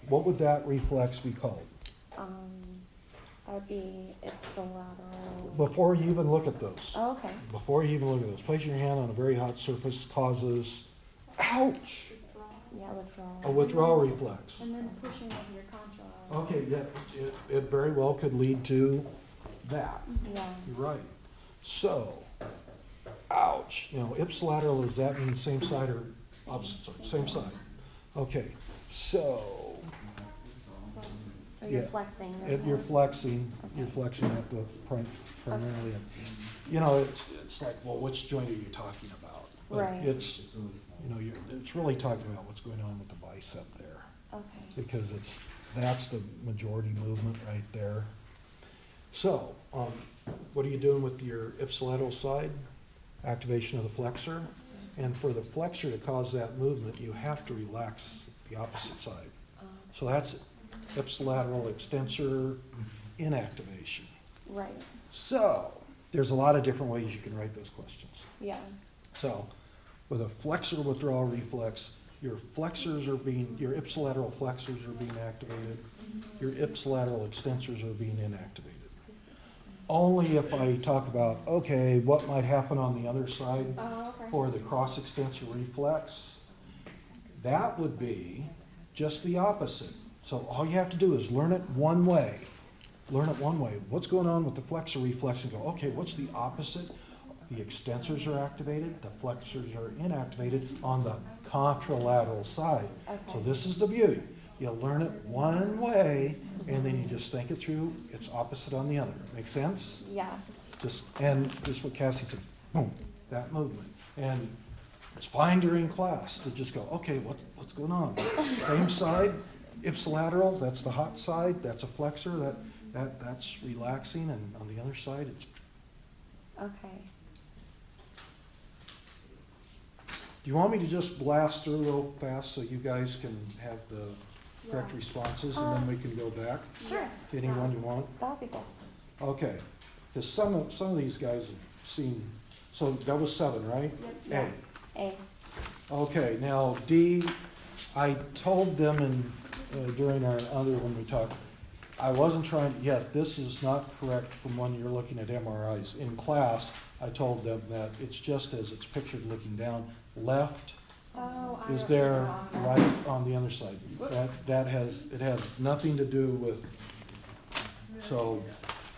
what would that reflex be called? That would be ipsilateral. Before you even look at those, Oh, okay. before you even look at those, placing your hand on a very hot surface causes, ouch, Yeah, withdrawal. a withdrawal reflex. And then pushing of your contra. Okay, yeah, it very well could lead to that. Yeah. You're right. So, ouch, ipsilateral, does that mean same side or opposite side? Same side. Okay, so, So you're Yeah. flexing. you're okay. flexing, Okay. you're flexing at the primarily. It's like, well, which joint are you talking about? But Right. it's, it's really talking about what's going on with the bicep there, Okay. because that's the majority movement right there. So, what are you doing with your ipsilateral side? Activation of the flexor. And for the flexor to cause that movement, you have to relax the opposite side. So that's ipsilateral extensor inactivation. Right. So, there's a lot of different ways you can write those questions. Yeah. So, with a flexor withdrawal reflex, your ipsilateral flexors are being activated, your ipsilateral extensors are being inactivated. Only if I talk about, okay, what might happen on the other side Oh, okay. for the cross extensor reflex, that would be just the opposite. So all you have to do is learn it one way. Learn it one way. What's going on with the flexor reflex, and go, okay, what's the opposite? The extensors are activated, the flexors are inactivated on the contralateral side. Okay. So this is the beauty. You learn it one way, and then you just think it through. It's opposite on the other. Make sense? Yeah. Just what Cassie said, boom, that movement. And it's fine during class to just go, okay, what's going on? Same side, ipsilateral, that's the hot side, that's a flexor, that's relaxing, and on the other side, it's. Okay. Do you want me to just blast through real fast so you guys can have the correct responses, and then we can go back Sure. to anyone you want? That would be good. Okay, because some of these guys have seen, so that was 7, right? Yep. A. A. Okay, now D, I told them during our other, when we talked, I wasn't trying, yes, this is not correct from when you're looking at MRIs. In class, I told them that it's just as it's pictured looking down, left Oh, I is wrote there, it wrong. right on the other side. It has nothing to do with, so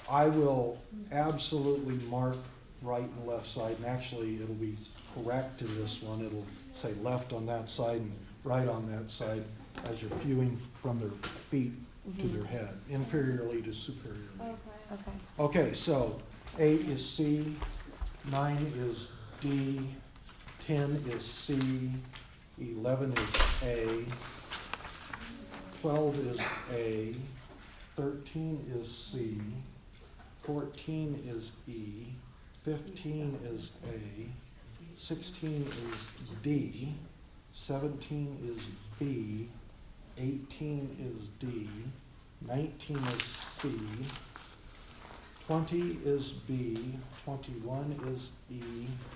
I will absolutely mark right and left side, and actually it'll be correct in this one. It'll say left on that side and right on that side as you're viewing from their feet to their head, inferiorly to superiorly. Okay. Okay. Okay, so 8 is C, 9 is D, 10 is C, 11 is A, 12 is A, 13 is C, 14 is E, 15 is A, 16 is D, 17 is B, 18 is D, 19 is C, 20 is B, 21 is E,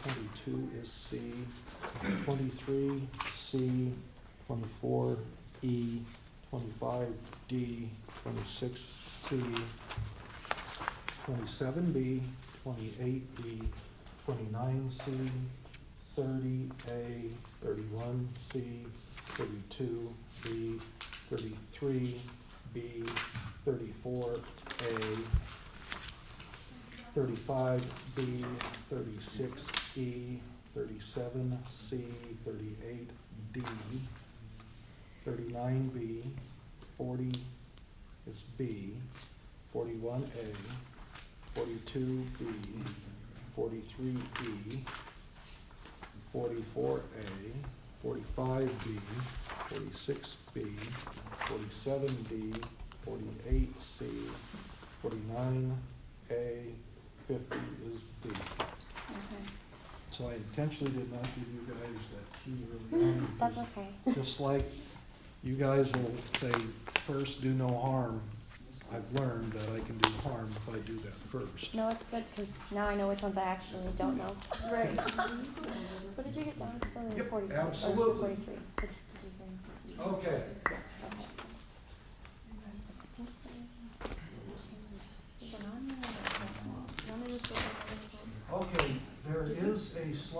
22 is C, 23 C, 24 E, 25 D, 26 C, 27 B, 28 B, 29 C, 30 A, 31 C, 32 B, 33 B, 34 A, 35 B, 36 E, 37 C, 38 D, 39 B, 40 is B, 41 A, 42 B, 43 E, 44 A, 45 B, 46 B, 47 B, 48 C, 49 A, 50 is B. Okay. So I intentionally did not give you guys that key early on. That's okay. Just like you guys will say, first do no harm, I've learned that I can do harm if I do that first. No, it's good because now I know which ones I actually don't know. Right. What did you get down for? Yep, 42 absolutely. or 43? Okay, Yes. Okay.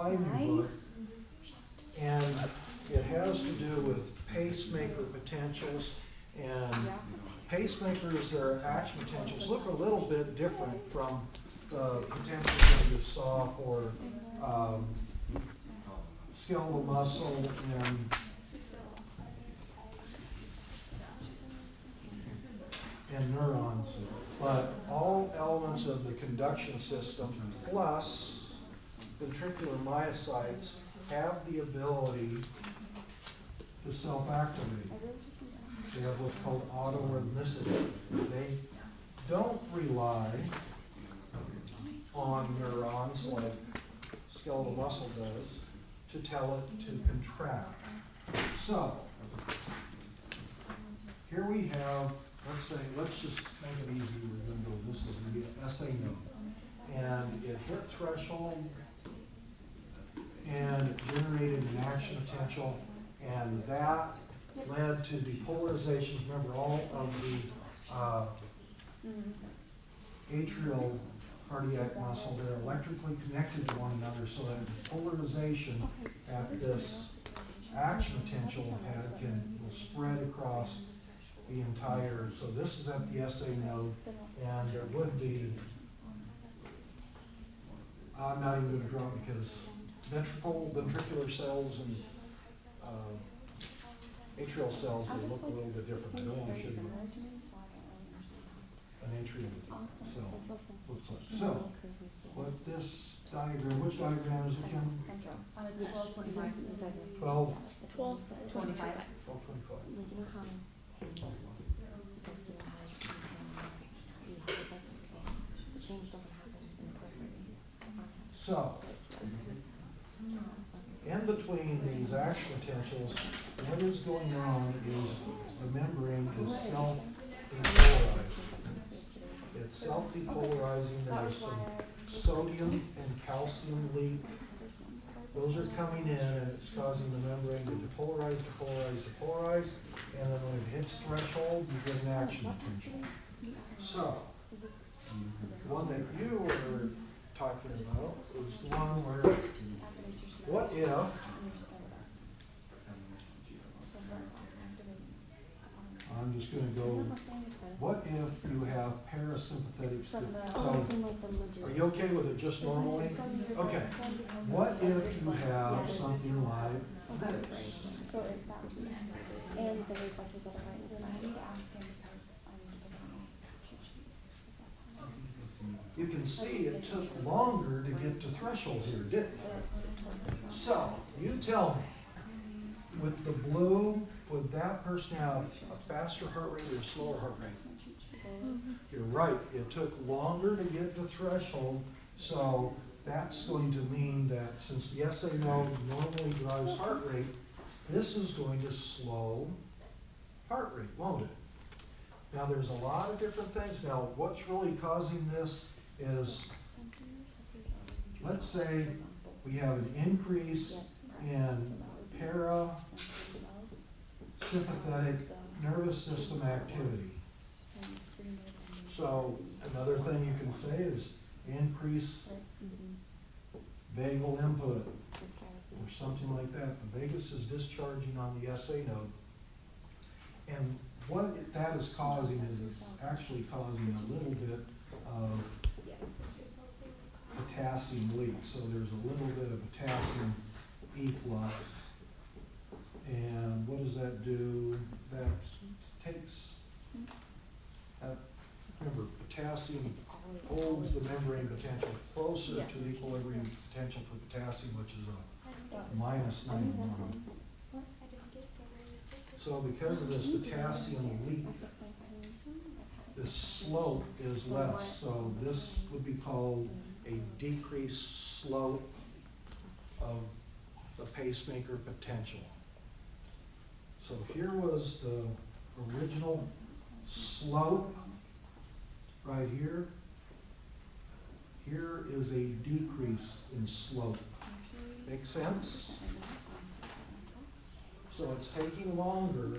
Ivy book, and it has to do with pacemaker potentials. And pacemakers, their action potentials look a little bit different from the potentials that you saw for skeletal muscle and neurons. But all elements of the conduction system plus ventricular myocytes have the ability to self-activate. They have what's called autorhythmicity. They don't rely on neurons like skeletal muscle does to tell it to contract. So, here we have, let's just make it easy. We're going to go, this is the SA node. And it hit threshold and it generated an action potential, and that led to depolarizations. Remember, all of the atrial cardiac muscle, they're electrically connected to one another, so that polarization at this action potential will spread across the entire, so this is at the SA node, and there would be, I'm not even going to draw it because ventricular cells and atrial cells, they look a little bit different. I don't want to show you an atrial cell looks like. So, what this diagram, which diagram is it, Kim? 1225. 12, 1225. 1225. The change doesn't happen in the periphery. So, in between these action potentials, what is going on is the membrane is self-depolarizing. It's self-depolarizing. There's some sodium and calcium leak. Those are coming in and it's causing the membrane to depolarize, and then when it hits threshold, you get an action potential. So, the one that you were talking about was the one where, what if I'm just going to go, what if you have parasympathetic stimulus? So, are you okay with it just normally? Okay. What if you have something like this? And the reflexes that are right in the spine. You can see it took longer to get to threshold here, didn't it? So, you tell me, with the blue, would that person have a faster heart rate or a slower heart rate? You're right, it took longer to get to threshold, so that's going to mean that since the SA node normally drives heart rate, this is going to slow heart rate, won't it? Now, there's a lot of different things. Now, what's really causing this is, let's say we have an increase in parasympathetic nervous system activity. So another thing you can say is increase vagal input or something like that. The vagus is discharging on the SA node. And what that is causing is it's actually causing a little bit of potassium leak. So there's a little bit of potassium efflux. And what does that do? That takes, remember, potassium holds the membrane potential closer to the equilibrium potential for potassium, which is a minus 91. So because of this potassium leak, the slope is less. So this would be called a decreased slope of the pacemaker potential. So here was the original slope right here. Here is a decrease in slope. Make sense? So it's taking longer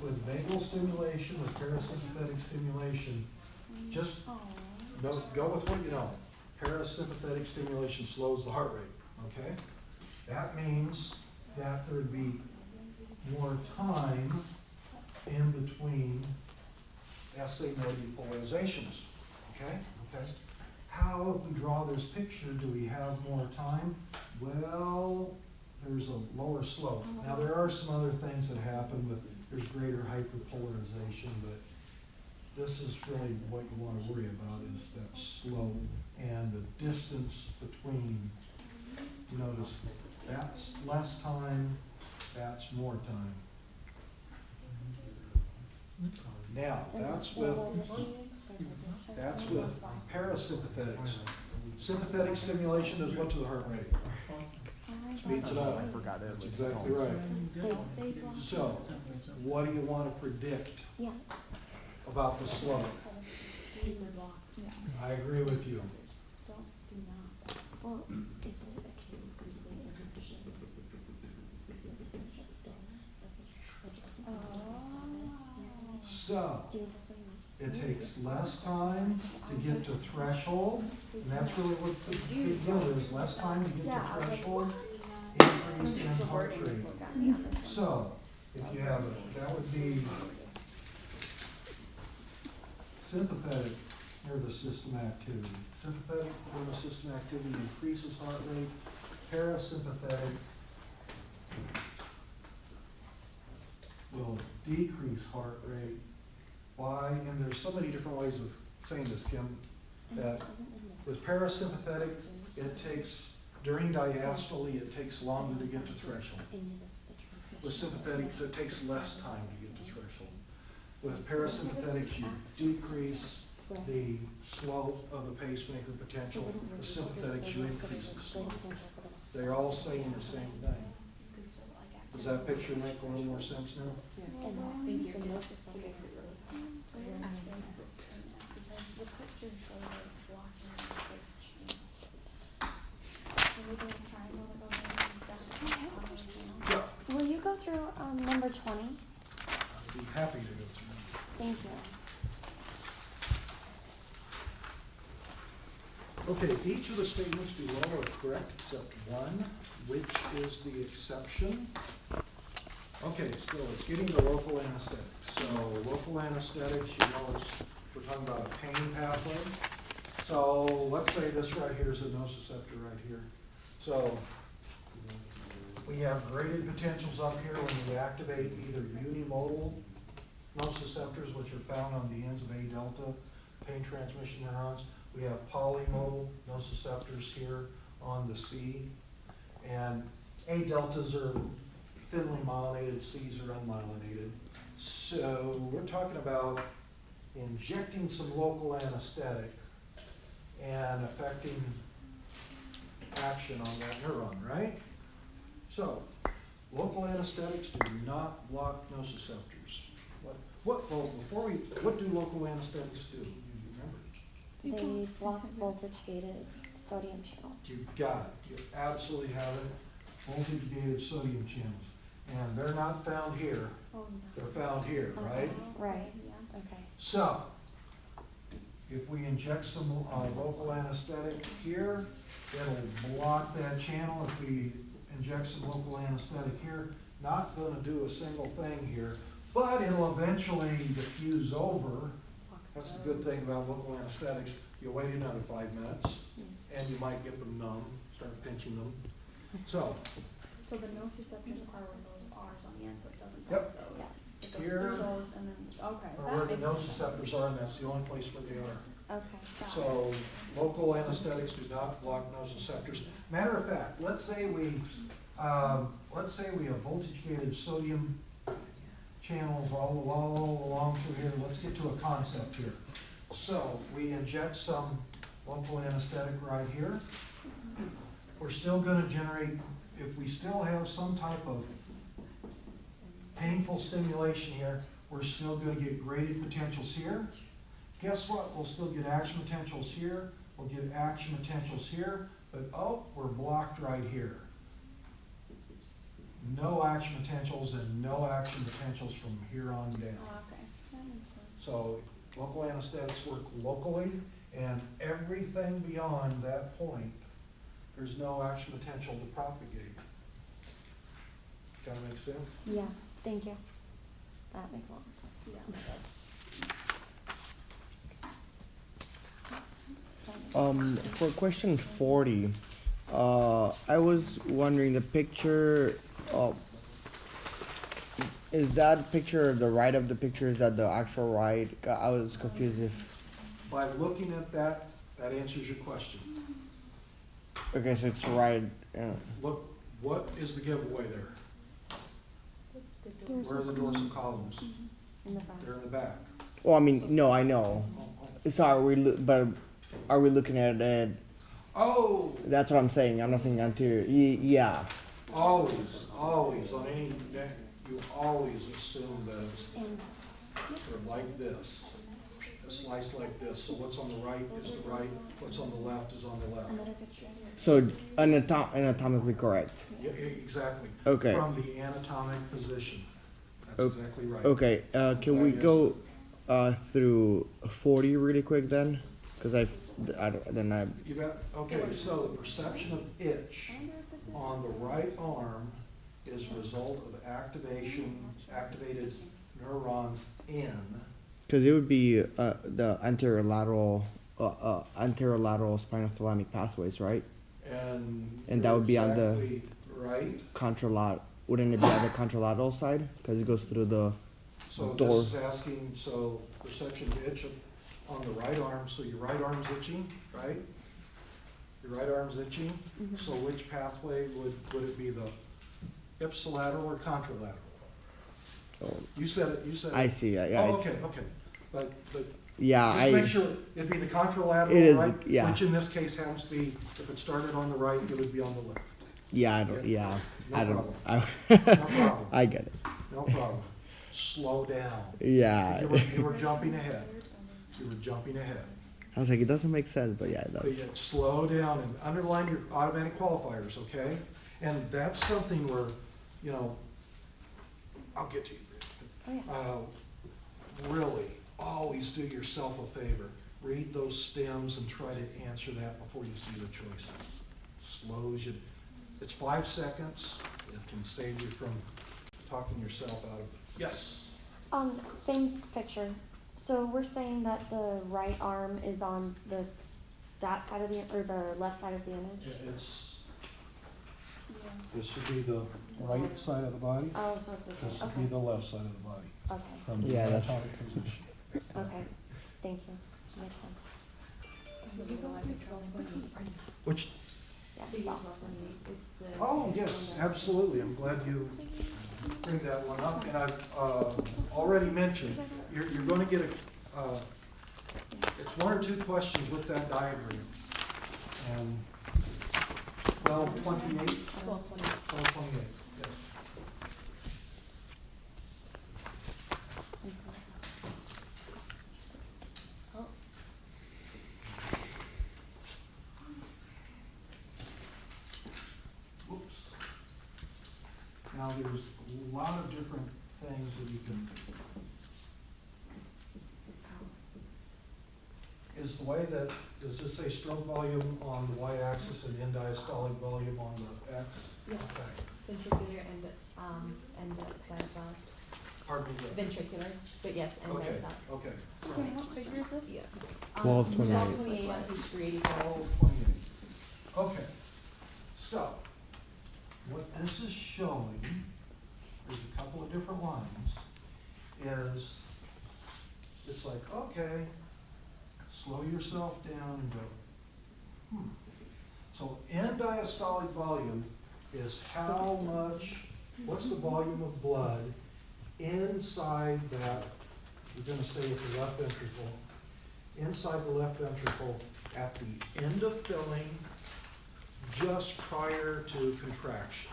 with vagal stimulation, with parasympathetic stimulation. Just go with what you know. Parasympathetic stimulation slows the heart rate, okay? That means that there'd be more time in between SA node depolarizations, okay? Okay. How, if we draw this picture, do we have more time? Well, there's a lower slope. Now, there are some other things that happen, but there's greater hyperpolarization, but this is really what you want to worry about is that slope and the distance between. You notice that's less time, that's more time. Now, that's with parasympathetics. Sympathetic stimulation is what to the heart rate? Speeds it up. That's exactly right. So, what do you want to predict Yeah. about the slope? I agree with you. Well, is it a case of complete inhibition? So, Do you think that's what you meant? it takes less time to get to threshold, and that's really what the big deal is, less time to get to threshold, increase in heart rate. So, if you have, that would be sympathetic nervous system activity. Sympathetic nervous system activity increases heart rate. Parasympathetic will decrease heart rate. Why? And there's so many different ways of saying this, Kim, that with parasympathetic, it takes, during diastole, it takes longer to get to threshold. With sympathetics, it takes less time to get to threshold. With parasympathetics, you decrease the slope of the pacemaker potential. With sympathetics, you increase the slope. They're all saying the same thing. Does that picture make a little more sense now? Yeah. Will you go through number 20? I'd be happy to go through that. Thank you. Okay, each of the statements below are correct except one, which is the exception. Okay, so it's getting to local anesthetics. So local anesthetics, you know, we're talking about a pain pathway. So let's say this right here is a nociceptor right here. So we have graded potentials up here when we activate either unimodal nociceptors, which are found on the ends of A delta pain transmission neurons. We have polymodal nociceptors here on the C, and A deltas are thinly myelinated, C's are unmyelinated. So we're talking about injecting some local anesthetic and affecting action on that neuron, right? So local anesthetics do not block nociceptors. What do local anesthetics do? Do you remember? They block voltage-gated sodium channels. You got it. You absolutely have it. Voltage-gated sodium channels. And they're not found here. Oh, no. They're found here, right? Right, okay. So, if we inject some local anesthetic here, it'll block that channel. If we inject some local anesthetic here, not going to do a single thing here, but it'll eventually diffuse over. That's the good thing about local anesthetics. You wait another 5 minutes, and you might get them numb, start pinching them. So So the nociceptors are where those R's on the end, so it doesn't Yep. block those. It goes Here, through those and then, okay. or that where the makes sense. nociceptors are, and that's the only place where they are. Okay. Got it. So local anesthetics do not block nociceptors. Matter of fact, let's say we have voltage-gated sodium channels all along through here. Let's get to a concept here. So we inject some local anesthetic right here. We're still going to generate, if we still have some type of painful stimulation here, we're still going to get graded potentials here. Guess what? We'll still get action potentials here. We'll get action potentials here, but oh, we're blocked right here. No action potentials and no action potentials from here on down. Oh, okay, that makes sense. So local anesthetics work locally, and everything beyond that point, there's no action potential to propagate. Kinda makes sense? Yeah, thank you. That makes a lot more sense. Yeah. That does. For question 40, I was wondering the picture, is that picture the right of the picture? Is that the actual right? I was confused if, By looking at that, that answers your question. okay, so it's right. Look, what is the giveaway there? Where are the dorsal columns? In the front. They're in the back. Well, I mean, no, I know. So are we, but are we looking at it? Oh, That's what I'm saying. I'm not saying anterior. Yeah. always on any neck, you always assume that And they're like this. A slice like this. So what's on the right is the right, what's on the left is on the left. another picture. So anatomically correct. Yeah, exactly. Okay. From the anatomic position. That's Okay. exactly right. Okay. Can we go through 40 really quick then? Because I You got, okay, so the perception of itch on the right arm is a result of activated neurons in. because it would be the anterolateral spinothalamic pathways, right? And that would be on the- exactly right. Wouldn't it be on the contralateral side? Because it goes through the So door. this is asking, so perception of itch on the right arm, so your right arm's itching, right? Your right arm's itching, so which pathway would it be, the ipsilateral or contralateral? Oh, You said it, you said it. I see. Yeah. Oh, It's, okay, okay, but yeah. just make sure, it'd be the contralateral, It is, right? yeah. Which in this case happens to be, if it started on the right, it would be on the left. Yeah. I don't. Yeah. No I don't. problem. No problem, I get it. no problem. Slow down. Yeah. You were jumping ahead. You were jumping ahead. I was like, it doesn't make sense, but yeah, it But does. yet, slow down and underline your automatic qualifiers, okay? And that's something where, you know, I'll get to you. Oh, yeah. Really, always do yourself a favor. Read those stems and try to answer that before you see the choices. Slows you. It's 5 seconds. It can save you from talking yourself out of, yes. Same picture. So we're saying that the right arm is on that side of the, or the left side of the image? This should be the right side of the body. Oh, so it's the This same, should be okay, the left side of the body. okay, From the Yeah, that's- anatomic position. okay, thank you, makes sense. Which, Yeah, it's awesome. oh, yes, absolutely. I'm glad you bring that one up. And I've already mentioned, you're going to get it's 1 or 2 questions with that diagram. And 1228? 1228, yes. Oh, Whoops. Now, there's a lot of different things that you can, is the way that, does this say stroke volume on the y-axis and end diastolic volume on the x? Yeah. Okay. Ventricular and Pardon me, the- ventricular, but yes, and okay, that's not. okay. Okay, what figure is this? Yeah. 1228. 1228 on page 384. 1228. Okay, so, what this is showing, there's a couple of different lines, is, it's like, okay, slow yourself down and go, So end diastolic volume is how much, what's the volume of blood inside that, we're gonna stay with the left ventricle, inside the left ventricle at the end of filling, just prior to contraction.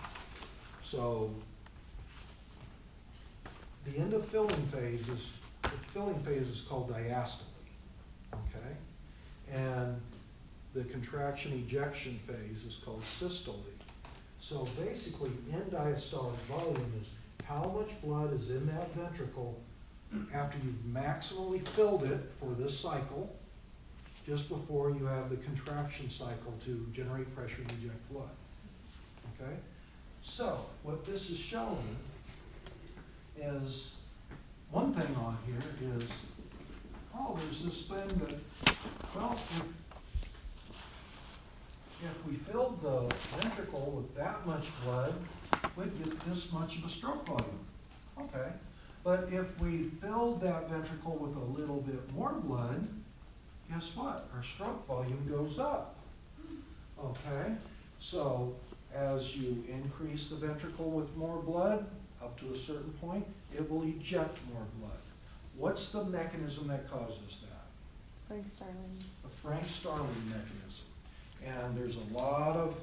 So the end of filling phase is called diastole, okay? And the contraction ejection phase is called systole. So basically, end diastolic volume is how much blood is in that ventricle after you've maximally filled it for this cycle, just before you have the contraction cycle to generate pressure and eject blood, okay? So what this is showing is, one thing on here is, oh, there's this thing that, well, if we filled the ventricle with that much blood, we'd get this much of a stroke volume. Okay, but if we filled that ventricle with a little bit more blood, guess what? Our stroke volume goes up. Okay, so as you increase the ventricle with more blood, up to a certain point, it will eject more blood. What's the mechanism that causes that? Frank Starling. A Frank Starling mechanism. And there's a lot of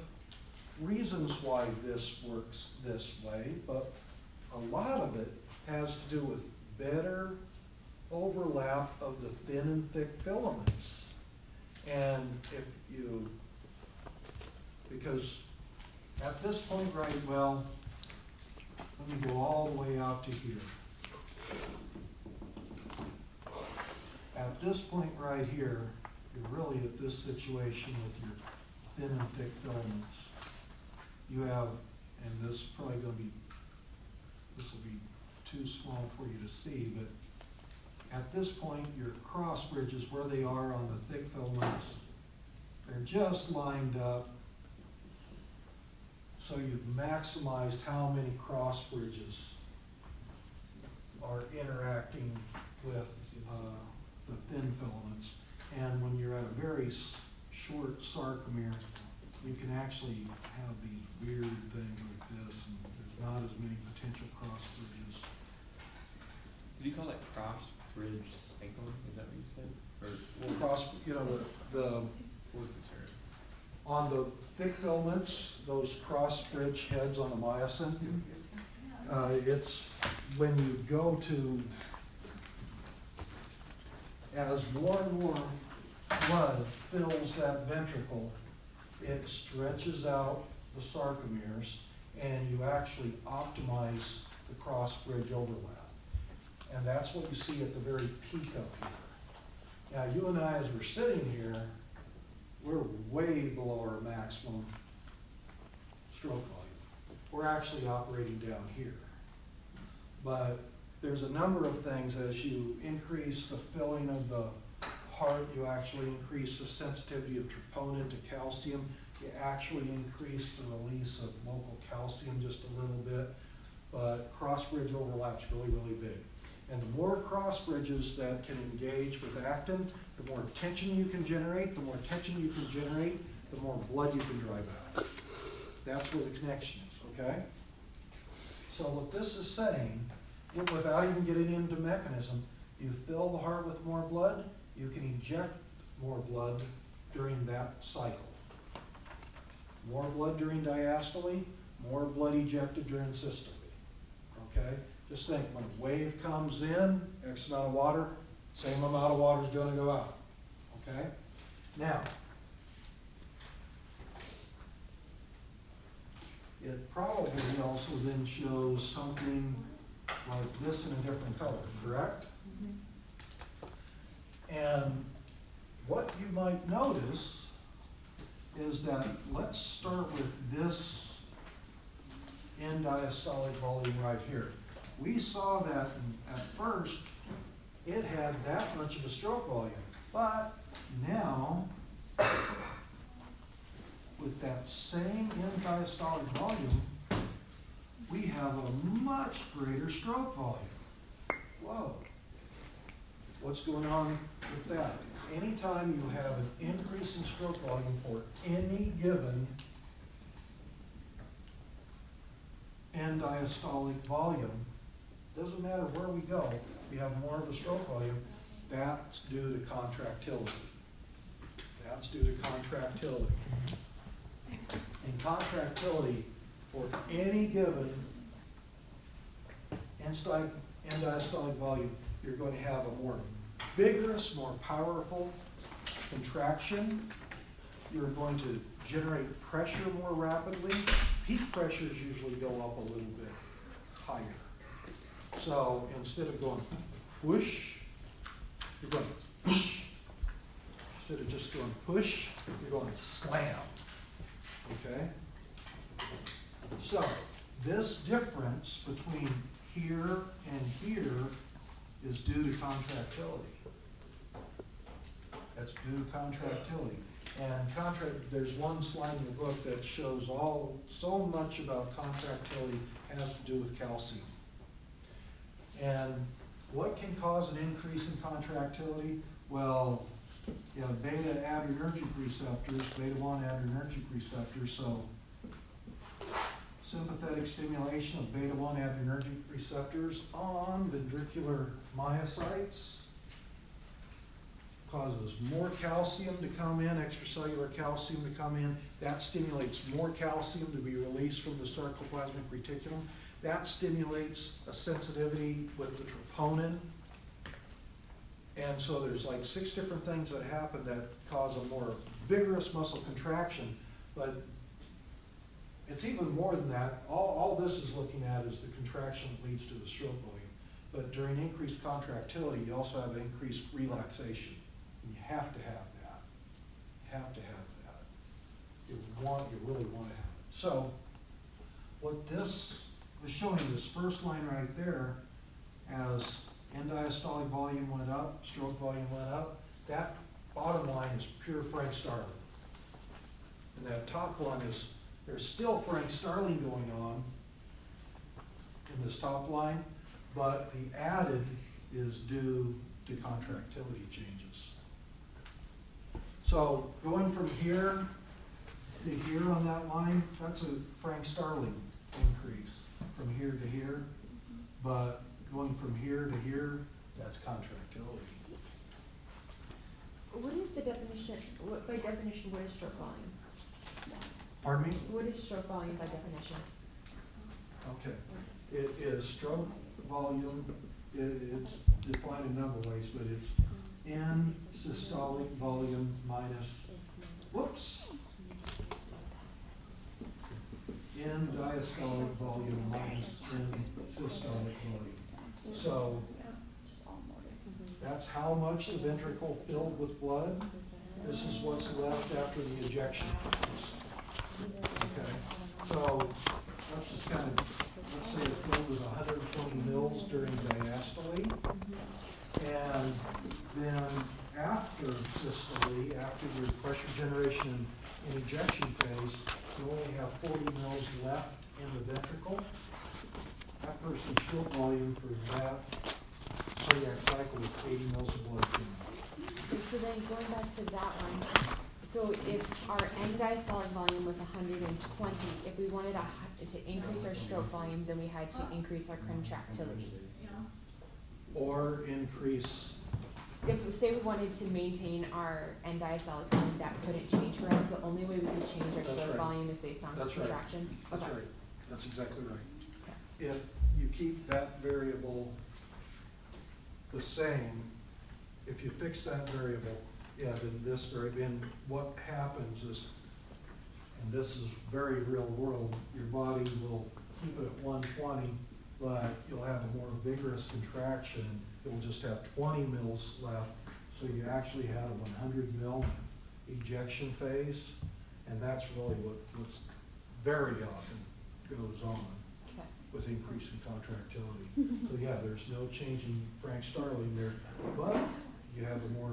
reasons why this works this way, but a lot of it has to do with better overlap of the thin and thick filaments. And if you, because at this point, right, well, let me go all the way out to here. At this point right here, you're really at this situation with your thin and thick filaments. You have, and this is probably going to be, this will be too small for you to see, but at this point, your cross bridges, where they are on the thick filaments, they're just lined up. So you've maximized how many cross bridges are interacting with the thin filaments. And when you're at a very short sarcomere, you can actually have these weird things like this, and there's not as many potential cross bridges. Did you call that cross bridge cycling? Is that what you said? Or Well, cross, you know, what was the term? on the thick filaments, those cross bridge heads on the myosin, it's when you go to, as more and more blood fills that ventricle, it stretches out the sarcomeres, and you actually optimize the cross bridge overlap. And that's what you see at the very peak up here. Now, you and I, as we're sitting here, we're way below our maximum stroke volume. We're actually operating down here. But there's a number of things. As you increase the filling of the heart, you actually increase the sensitivity of troponin to calcium. You actually increase the release of local calcium just a little bit. But cross-bridge overlap's really, really big. And the more cross bridges that can engage with actin, the more tension you can generate. The more tension you can generate, the more blood you can drive out. That's where the connection is, okay? So what this is saying, without even getting into mechanism, you fill the heart with more blood, you can eject more blood during that cycle. More blood during diastole, more blood ejected during systole, okay? Just think, when a wave comes in, X amount of water, same amount of water is going to go out, okay? Now, it probably also then shows something like this in a different color, correct? And what you might notice is that, let's start with this end diastolic volume right here. We saw that at first, it had that much of a stroke volume, but now, with that same end diastolic volume, we have a much greater stroke volume. Whoa. What's going on with that? Anytime you have an increase in stroke volume for any given end diastolic volume, doesn't matter where we go, we have more of a stroke volume. That's due to contractility. That's due to contractility. And contractility for any given end diastolic volume, you're going to have a more vigorous, more powerful contraction. You're going to generate pressure more rapidly. Peak pressures usually go up a little bit higher. So instead of going whoosh, you're going whoosh. Instead of just going push, you're going slam. Okay? So, this difference between here and here is due to contractility. That's due to contractility. And there's one slide in the book that shows so much about contractility has to do with calcium. And what can cause an increase in contractility? Well, you have beta adrenergic receptors, beta 1 adrenergic receptors, so sympathetic stimulation of beta 1 adrenergic receptors on ventricular myocytes causes more calcium to come in, extracellular calcium to come in. That stimulates more calcium to be released from the sarcoplasmic reticulum. That stimulates a sensitivity with the troponin. And so there's like 6 different things that happen that cause a more vigorous muscle contraction. But it's even more than that. All this is looking at is the contraction that leads to the stroke volume. But during increased contractility, you also have increased relaxation. And you have to have that. You have to have that. You really want to have it. So what this was showing, this first line right there, as end diastolic volume went up, stroke volume went up, that bottom line is pure Frank Starling. And that top one is, there's still Frank Starling going on in this top line, but the added is due to contractility changes. So going from here to here on that line, that's a Frank Starling increase from here to here, but going from here to here, that's contractility. What is the definition, by definition, what is stroke volume? Pardon me? What is stroke volume by definition? Okay. It is stroke volume, it's defined a number of ways, but it's N systolic volume minus, whoops, N diastolic volume minus N systolic volume. So that's how much the ventricle filled with blood. This is what's left after the ejection phase. Okay, so let's just kind of, let's say it filled with 120 mils during diastole. And then after systole, after your pressure generation and ejection phase, you only have 40 mils left in the ventricle. That person's stroke volume for that cardiac cycle is 80 mils of blood per minute. Okay, so then going back to that one, so if our end diastolic volume was 120, if we wanted to increase our stroke volume, then we had to increase our contractility. Or increase, If, say we wanted to maintain our end diastolic volume, that couldn't change for us. The only way we could change our That's stroke right. volume is based on That's right. contraction. that's Okay. right, that's exactly right. Okay. If you keep that variable the same, if you fix that variable, yeah, then what happens is, and this is very real world, your body will keep it at 120, but you'll have a more vigorous contraction. It will just have 20 mils left, so you actually have a 100 mil ejection phase, and that's really what's very often goes on Okay. with increasing contractility. So yeah, there's no change in Frank Starling there, but you have a more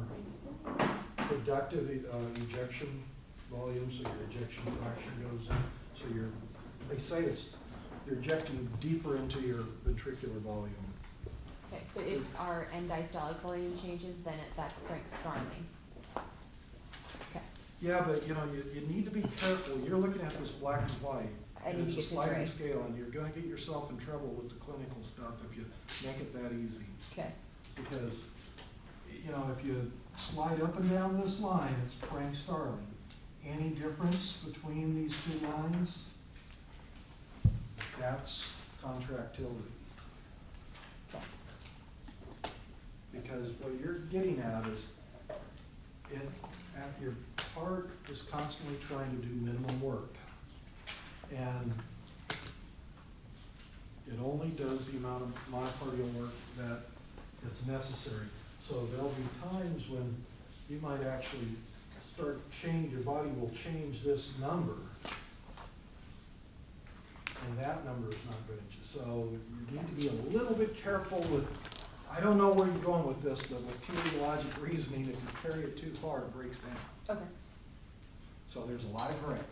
productive ejection volume, so your ejection fraction goes in. So they say you're ejecting deeper into your ventricular volume. Okay, but if our end diastolic volume changes, then that's Frank Starling. Okay. Yeah, but you need to be careful. You're looking at this black and white. I need And to it's a get to sliding gray. scale, and you're gonna get yourself in trouble with the clinical stuff if you make it that easy. Okay. Because, if you slide up and down this line, it's Frank Starling. Any difference between these two lines? That's contractility. Because what you're getting at is, your heart is constantly trying to do minimum work. And it only does the amount of myocardial work that is necessary. So there'll be times when you might actually your body will change this number and that number is not gonna, so you need to be a little bit careful with, I don't know where you're going with this, but with teleologic reasoning, if you carry it too far, it breaks down. Okay. So there's a lot of gravity.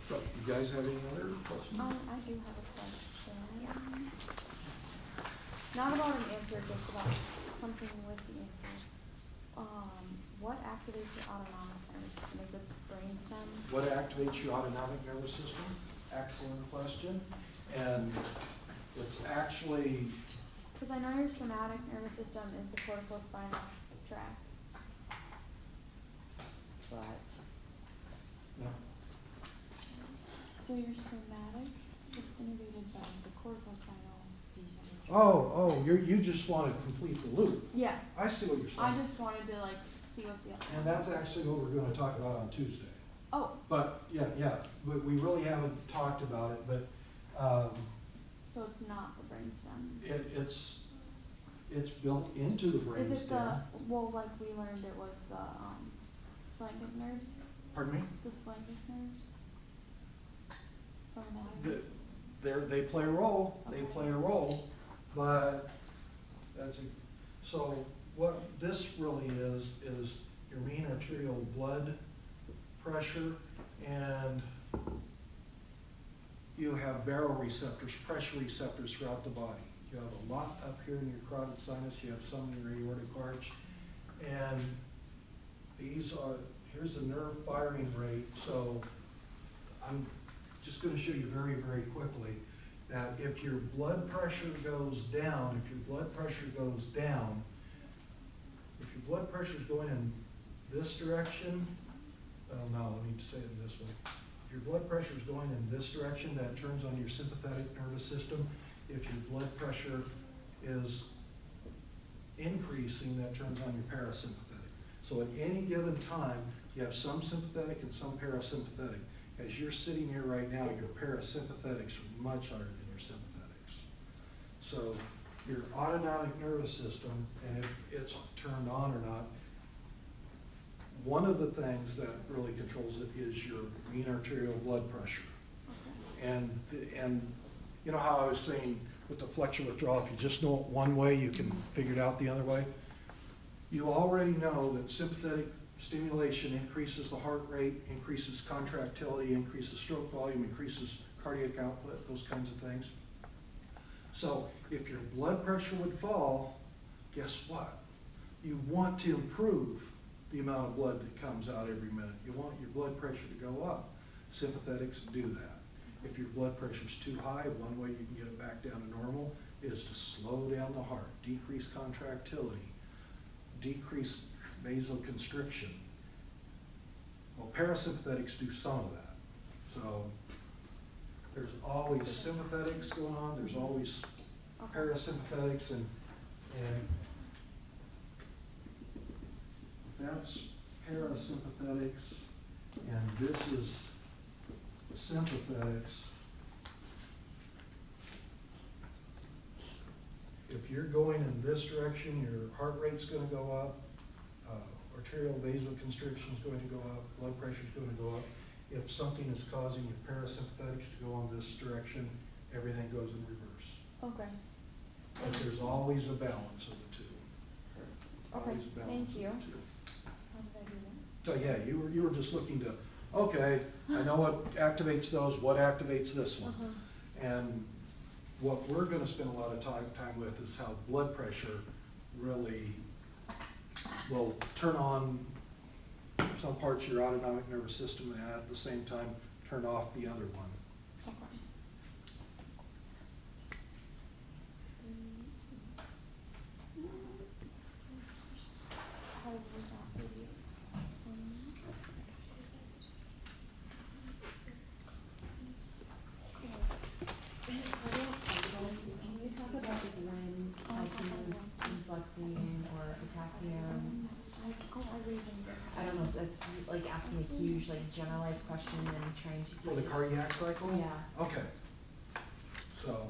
So, you guys have any other questions? I do have a question. Not about an answer, just about something with the answer. What activates your autonomic nervous system? Is it brainstem? What activates your autonomic nervous system? Excellent question. And it's actually, Because I know your somatic nervous system is the corticospinal tract. But, no, so your somatic is innervated by the corticospinal degeneration. oh, you just want to complete the loop. Yeah, I see what you're I saying. just wanted to like see what the. And that's actually what we're going to talk about on Tuesday. Oh, But, yeah, but we really haven't talked about it, but so it's not the brainstem. it's built into the Is it the, brainstem. well, like we learned it was the, splanchnic nerves, Pardon me? the splanchnic nerves? From anatomy? They play a role, they Okay. play a role, but so what this really is your mean arterial blood pressure, and you have baroreceptors, pressure receptors throughout the body. You have a lot up here in your carotid sinus, you have some in your aortic arch, and here's the nerve firing rate. So I'm just going to show you very, very quickly that if your blood pressure goes down, if your blood pressure is going in this direction, let me say it in this way. If your blood pressure is going in this direction, that turns on your sympathetic nervous system. If your blood pressure is increasing, that turns on your parasympathetic. So at any given time, you have some sympathetic and some parasympathetic. As you're sitting here right now, your parasympathetics are much higher than your sympathetics. So your autonomic nervous system, and if it's turned on or not, one of the things that really controls it is your mean arterial blood pressure. And you know how I was saying with the flexure withdrawal, if you just know it one way, you can figure it out the other way? You already know that sympathetic stimulation increases the heart rate, increases contractility, increases stroke volume, increases cardiac output, those kinds of things. So if your blood pressure would fall, guess what? You want to improve the amount of blood that comes out every minute. You want your blood pressure to go up. Sympathetics do that. If your blood pressure is too high, one way you can get it back down to normal is to slow down the heart, decrease contractility, decrease vasoconstriction. Well, parasympathetics do some of that. So there's always sympathetics going on, there's always parasympathetics, and that's parasympathetics, and this is sympathetics. If you're going in this direction, your heart rate's going to go up, arterial vasoconstriction is going to go up, blood pressure is going to go up. If something is causing your parasympathetics to go in this direction, everything goes in reverse. Okay. But there's always a balance of the two. Okay, Always a balance thank of you. the two. How did I do that? So yeah, you were just looking to, okay, I know what activates those, what activates this one. And what we're gonna spend a lot of time with is how blood pressure really will turn on some parts of your autonomic nervous system and at the same time turn off the other one. Okay. How would that be? Can you talk about like when calcium is influxing or potassium? I reasoned this. I don't know if that's like asking a huge like generalized question and trying to. For the cardiac cycle? Yeah. Okay. So,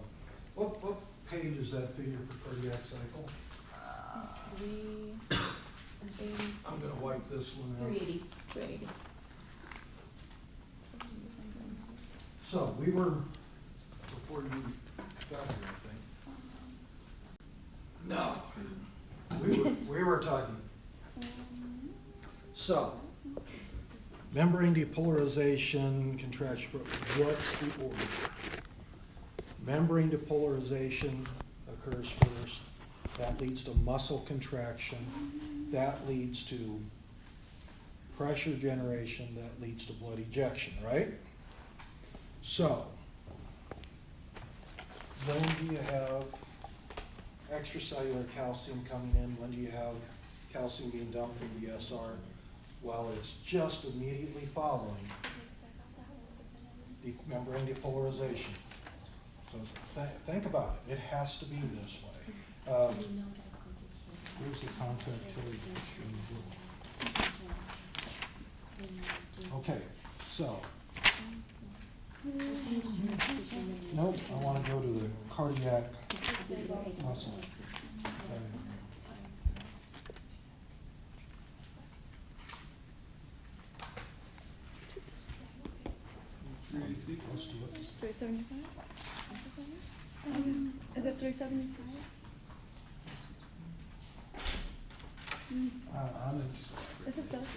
what page is that figure for cardiac cycle? 380. I'm gonna wipe this one out. 380. 380. So we were, before you got here, I think. No, we were talking. So, membrane depolarization, contraction, what's the order? Membrane depolarization occurs first. That leads to muscle contraction. That leads to pressure generation. That leads to blood ejection, right? So, when do you have extracellular calcium coming in? When do you have calcium being dumped from the SR? Well, it's just immediately following the membrane depolarization. So think about it. It has to be this way. Here's the contractility. Okay, so. Nope, I want to go to the cardiac muscle. Let's do it. 375? Is it 375? Is it this?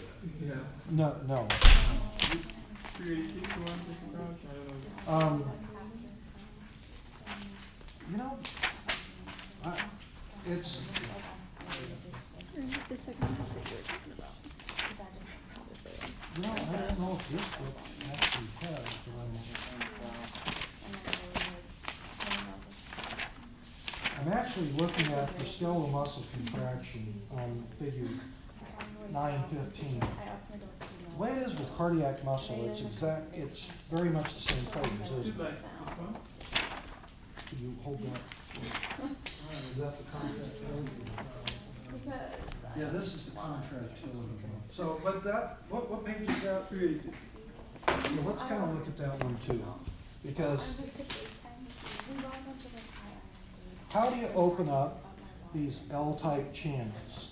Yeah. No. 386, you want to take a crouch? I don't know. You know, it's, The second half that you were talking about. you know, I don't know if this book actually has, but I'm actually looking at the skeletal muscle contraction on figure 915. The way it is with cardiac muscle, it's very much the same page, isn't You'd it? like this one? Can you hold that? Is that the contractility? Yeah, this is the contractility. So, but that, what page is that? 386. So let's kind of look at that one too, because how do you open up these L-type channels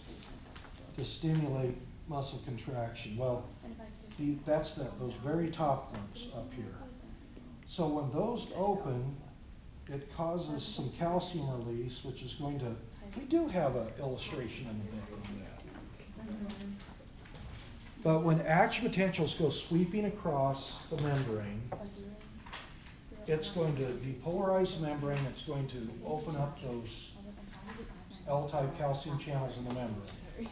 to stimulate muscle contraction? Well, that's those very top ones up here. So when those open, it causes some calcium release, which is going to, we do have an illustration in the book of that. But when action potentials go sweeping across the membrane, it's going to depolarize the membrane, it's going to open up those L-type calcium channels in the membrane.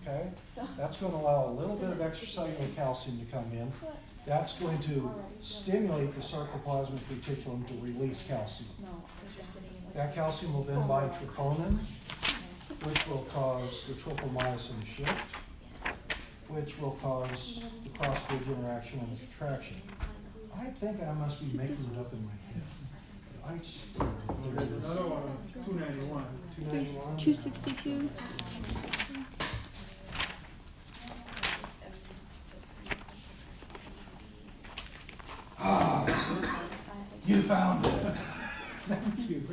Okay? That's going to allow a little bit of extracellular calcium to come in. That's going to stimulate the sarcoplasmic reticulum to release calcium. That calcium will then bind troponin, which will cause the tropomyosin shift, which will cause the cross-bridge interaction and the contraction. I think I must be making it up in my head. There's another one, 291. 291? 262. You found it. Thank you.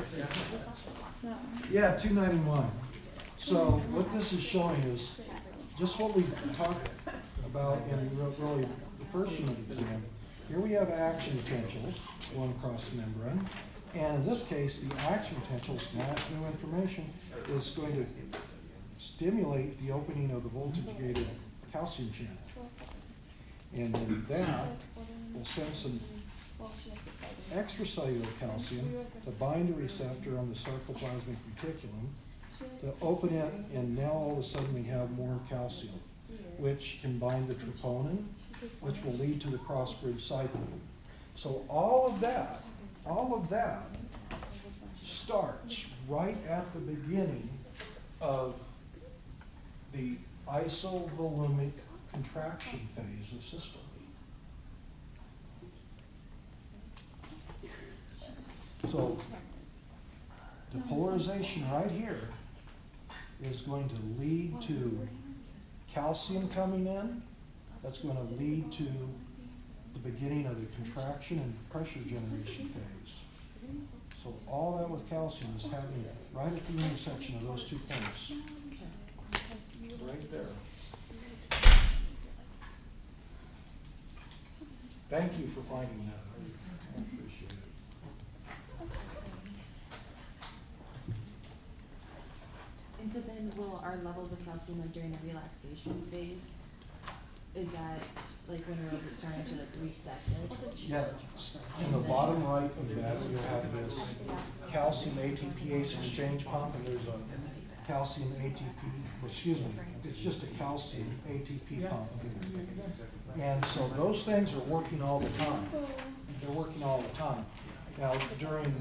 Yeah, 291. So what this is showing is just what we talked about in really the first unit exam. Here we have action potentials going across the membrane. And in this case, the action potentials, now it's new information, is going to stimulate the opening of the voltage-gated calcium channel. And then that will send some extracellular calcium to bind a receptor on the sarcoplasmic reticulum to open it, and now all of a sudden we have more calcium, which can bind the troponin, which will lead to the cross-bridge cycle. So all of that starts right at the beginning of the isovolumic contraction phase of systole. So the polarization right here is going to lead to calcium coming in. That's going to lead to the beginning of the contraction and pressure generation phase. So all that with calcium is happening right at the intersection of those 2 points, right there. Thank you for finding that. I appreciate it. And so then will our levels of calcium like during the relaxation phase, is that like when we're starting to like reset this? Yeah, in the bottom right of that, you have this calcium ATPase exchange pump, and there's a calcium ATP, excuse me, it's just a calcium ATP pump. And so those things are working all the time. They're working all the time. Now, during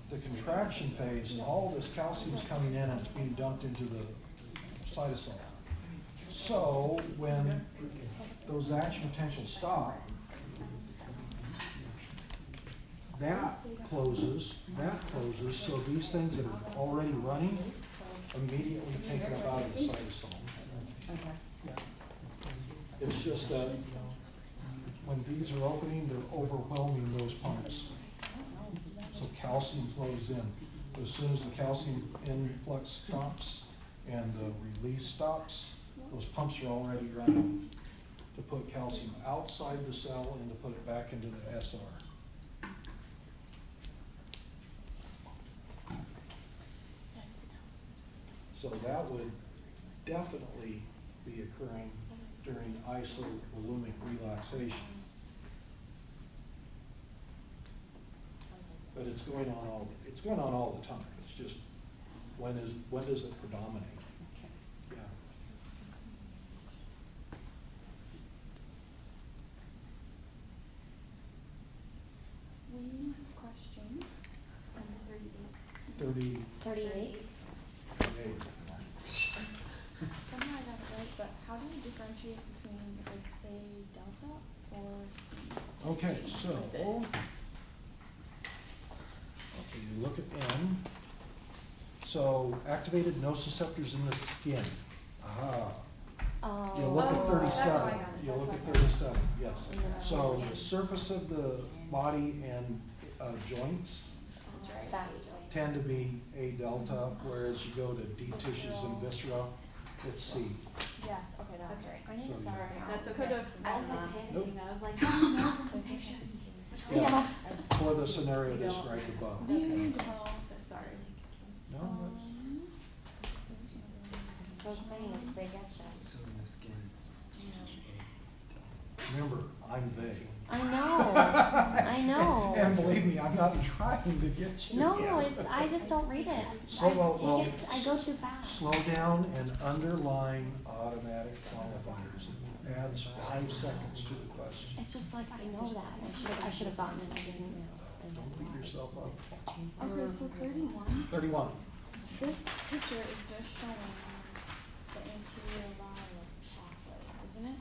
the contraction phase, all this calcium is coming in and it's being dumped into the cytosol. So when those action potentials stop, that closes, so these things that are already running immediately take them out of the cytosol. Okay. It's just that when these are opening, they're overwhelming those pumps. So calcium flows in. As soon as the calcium influx stops and the release stops, those pumps are already running to put calcium outside the cell and to put it back into the SR. So that would definitely be occurring during isovolumic relaxation. But it's going on all the time. It's just when does it predominate? Yeah. We have a question on 38. 38? 38. Somehow I got it right, but how do you differentiate between like A delta or C? Okay, so you look at M. So activated nociceptors in the skin. Aha. You look at Oh, that's how 37. I got it. You That's look how at I got it. 37. Yes. In the So skin. the surface of the body and joints That's right. Fast. tend to be A delta, whereas you go to deep tissues and viscera, it's C. Yes, okay, that's right. I need to So- start. That's okay. Could've, I was like Nope. panicking, I was like, oh no, from the patient. Yeah. For the scenario described above. You know, sorry. No, Um, Those things, they get you. So in the skin, remember, I'm they. I know, I know. And believe me, I'm not trying to get you. No, it's, I just don't read it. So, well, I go too fast. slow down and underline automatic qualifiers. It adds 5 seconds to the question. It's just like, I know that, I should have gotten it, I didn't. Don't beat yourself up. Okay, so 31, 31. this picture is just showing the anterior lateral pathway, isn't it?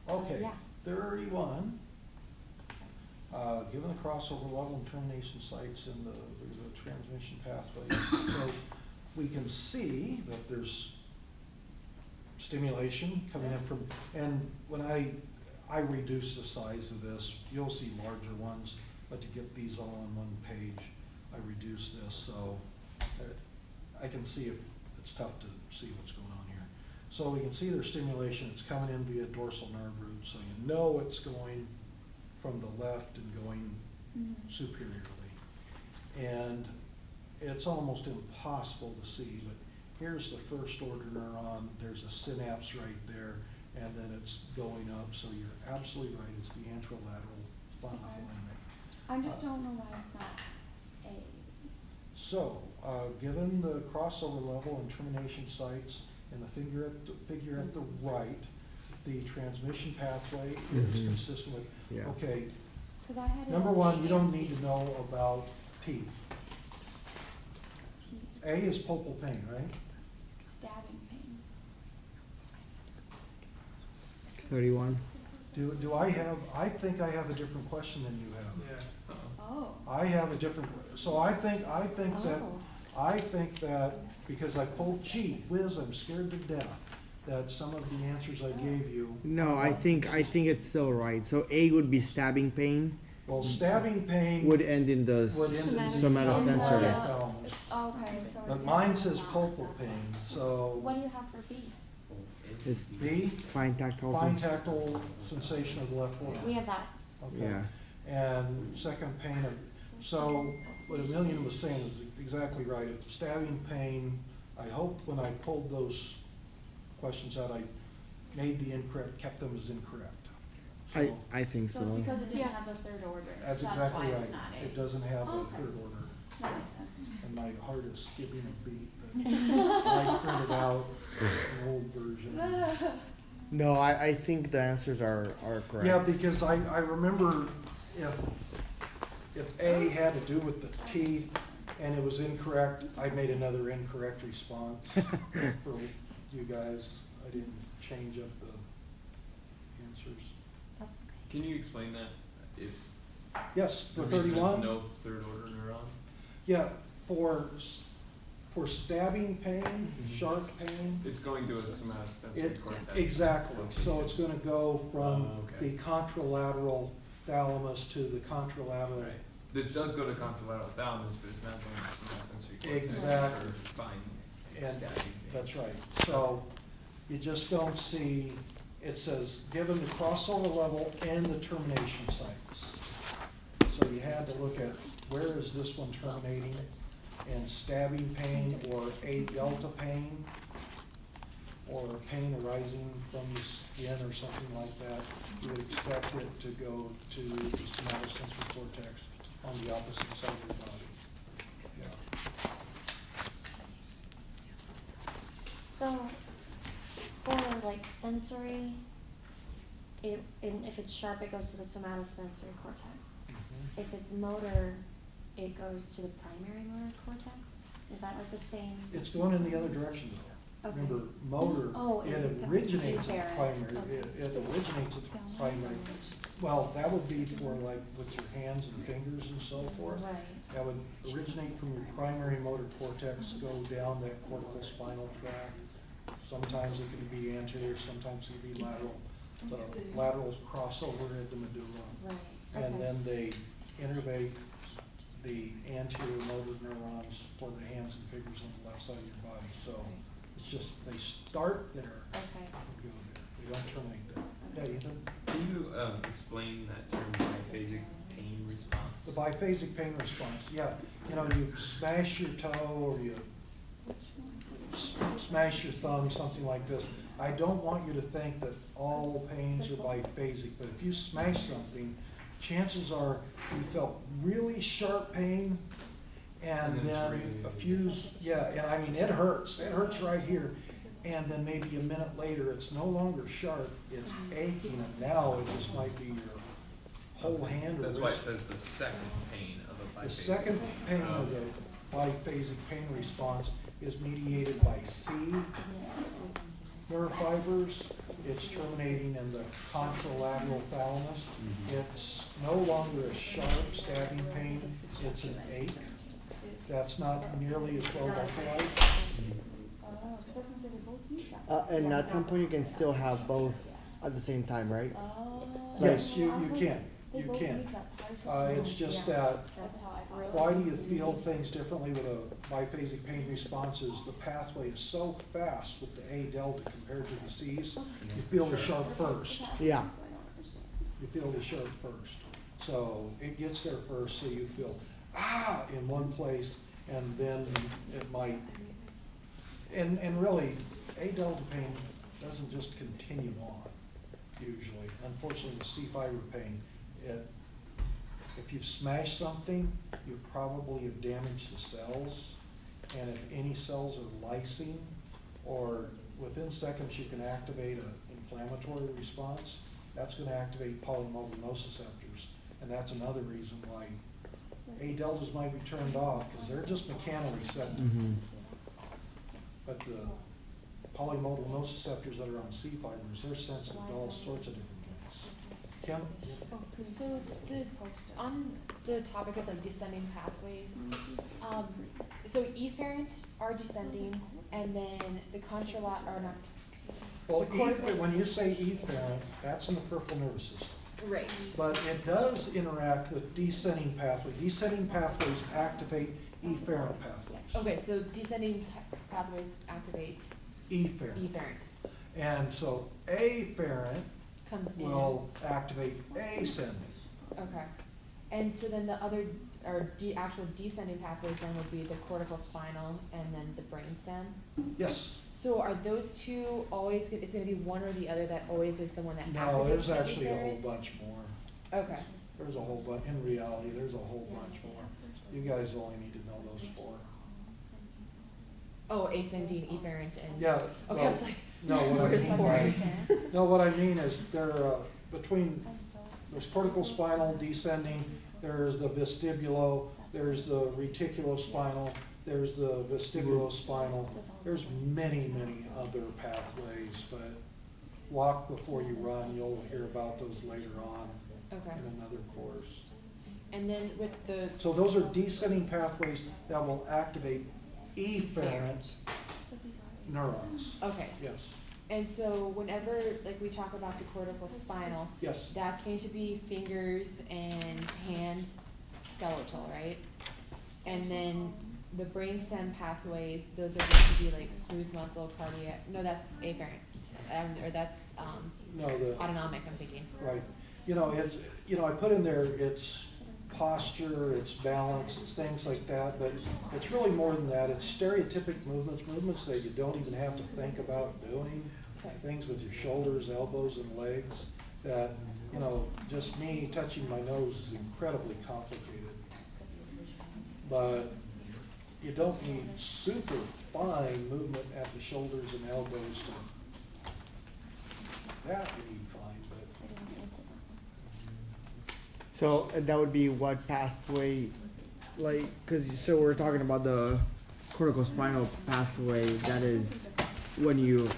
Okay, Yeah. 31. Given the crossover level and termination sites in the transmission pathway, so we can see that there's stimulation coming in from, and when I reduce the size of this, you'll see larger ones, but to get these all on one page, I reduce this, so I can see if it's tough to see what's going on here. So we can see there's stimulation, it's coming in via dorsal nerve root, so you know it's going from the left and going superiorly. And it's almost impossible to see, but here's the first order neuron, there's a synapse right there, and then it's going up, so you're absolutely right, it's the anterolateral spondylothalamic. I just don't know why it's not A. So, given the crossover level and termination sites and the figure at the right, the transmission pathway is Mhm. consistent with, Yeah. okay, Cause I had it number as one, A you don't and need C. to know about teeth. T- A is pulpal pain, right? Stabbing pain. 31. Do I have, I think I have a different question than you have. yeah. Oh. I have a different, so I think that, Oh. I think that, because I pulled, gee whiz, I'm scared to death, that some of the answers I gave you. No, I think it's still right. So A would be stabbing pain, Well, stabbing pain would end in the would end in the somatosensory. thalamus. Okay, so. But it's mine not says autonomous, pulpal that's pain, why. so What do you have for B? It's B, fine tactile. fine tactile sensation of the left foot. We have that. Okay. Yeah. And second pain of, so what Amelia was saying is exactly right. If stabbing pain, I hope when I pulled those questions out, I made the incorrect, kept them as incorrect. So I think So it's so. because it didn't Yeah. have the third order. that's why exactly right. it's not A. It doesn't have a Okay. third order, That makes sense. and my heart is skipping a beat, but I printed out an old version. No, I think the answers are correct. Yeah, because I remember if A had to do with the teeth and it was incorrect, I made another incorrect response for you guys. I didn't change up the answers. That's okay. Can you explain that? If Yes, the for reason is 31? no third order neuron? Yeah, for stabbing pain, sharp pain, It's going to a somatosensory it, cortex. exactly. So it's gonna go from Okay. the contralateral thalamus to the contralateral. Right. This does go to contralateral thalamus, but it's not going to somatosensory cortex. Exactly. For fine And stabbing pain. that's right. So you just don't see, it says, given the crossover level and the termination sites. So you had to look at where is this one terminating, and stabbing pain or A delta pain, or pain arising from the skin or something like that. You would expect it to go to the somatosensory cortex on the opposite side of the body. Yeah. So, for like sensory, if it's sharp, it goes to the somatosensory cortex. Mhm. If it's motor, it goes to the primary motor cortex? Is that like the same? It's going in the other direction though. Okay. Remember, motor, Oh, it it's originates at inferent. primary, Okay. it originates at primary. Well, that would be for like with your hands and fingers and so forth. Right. That would originate from your primary motor cortex, go down that cortical spinal tract. Sometimes it can be anterior, sometimes it can be lateral. The laterals cross over at the medulla. Right, And okay. then they innervate the anterior motor neurons for the hands and fingers on the left side of your body. So it's just, they start there Okay. and go there. They don't terminate there. Yeah, Ethan? Can you explain that term biphasic pain response? The biphasic pain response, yeah. You know, you smash your toe or you smash your thumb, something like this. I don't want you to think that all pains are biphasic, but if you smash something, chances are you felt really sharp pain and And then it's then really- a few, yeah, and I mean, it hurts right here. And then maybe a minute later, it's no longer sharp, it's aching, and now it just might be your whole hand or That's why it wrist. says the second pain of a biphasic. The second pain of the biphasic pain response is mediated by C nerve fibers. It's terminating in the contralateral thalamus. It's no longer a sharp stabbing pain, it's an ache. That's not nearly as well localized. Oh, 'cause doesn't say they both use that. And at some point you can still have both at the same time, right? Oh. Yes, you I was like, can, they you both can. use that, so how does it It's know? just Yeah. that, That's how I really. why do you feel things differently with a biphasic pain responses? The pathway is so fast with the A delta compared to the C's. You feel the sharp first. Yeah. So I don't understand. You feel the sharp first. So it gets there first, so you feel, ah, in one place, and then it might, and really, A delta pain doesn't just continue on, usually. Unfortunately, the C fiber pain, if you've smashed something, you probably have damaged the cells. And if any cells are lysing, or within seconds you can activate an inflammatory response, that's gonna activate polymodal nociceptors. And that's another reason why A deltas might be turned off, because they're just mechanoreceptive. Mm-hmm. But the polymodal nociceptors that are on C fibers, they're sensitive to all sorts of different things. Kim? So on the topic of like descending pathways, so efferent are descending, and then the contralateral, or not, Well, The cortex- when you say efferent, that's in the peripheral nervous system. Right. But it does interact with descending pathways. Descending pathways activate efferent pathways. Okay, so descending pathways activate Efferent. efferent. And so afferent Comes in. will activate ascending. Okay. And so then the other, or actual descending pathways then would be the cortical spinal and then the brainstem? Yes. So are those two always, it's gonna be one or the other that always is the one that activates No, there's the actually a whole efferent? bunch more. Okay, There's a whole bunch, in reality, there's a whole bunch more. You guys only need to know those four. oh, ascending, efferent, and. Yeah, Okay, I well, was like, no, what I where's the mean four? by, no, what I mean is there, between, there's cortical spinal descending, there's the vestibulo, there's the reticulospinal, there's the vestibulospinal. There's many, many other pathways, but walk before you run, you'll hear about those later on Okay, in another course. and then with the, So those are descending pathways that will activate efferent neurons. okay, Yes, and so whenever, like, we talk about the cortical spinal, yes, that's going to be fingers and hand skeletal, right? And then the brainstem pathways, those are going to be like smooth muscle, cardiac, no, that's afferent, or that's, no, the, autonomic, I'm thinking. right. You know, it's, you know, I put in there, it's posture, it's balance, it's things like that, but it's really more than that. It's stereotypic movements that you don't even have to think about doing. Okay. Things with your shoulders, elbows, and legs that, you know, just me touching my nose is incredibly complicated. But you don't need super fine movement at the shoulders and elbows to, that you need fine, but I didn't answer that So that would be what pathway, like, cause so we're talking about the cortical spinal pathway, that is when you,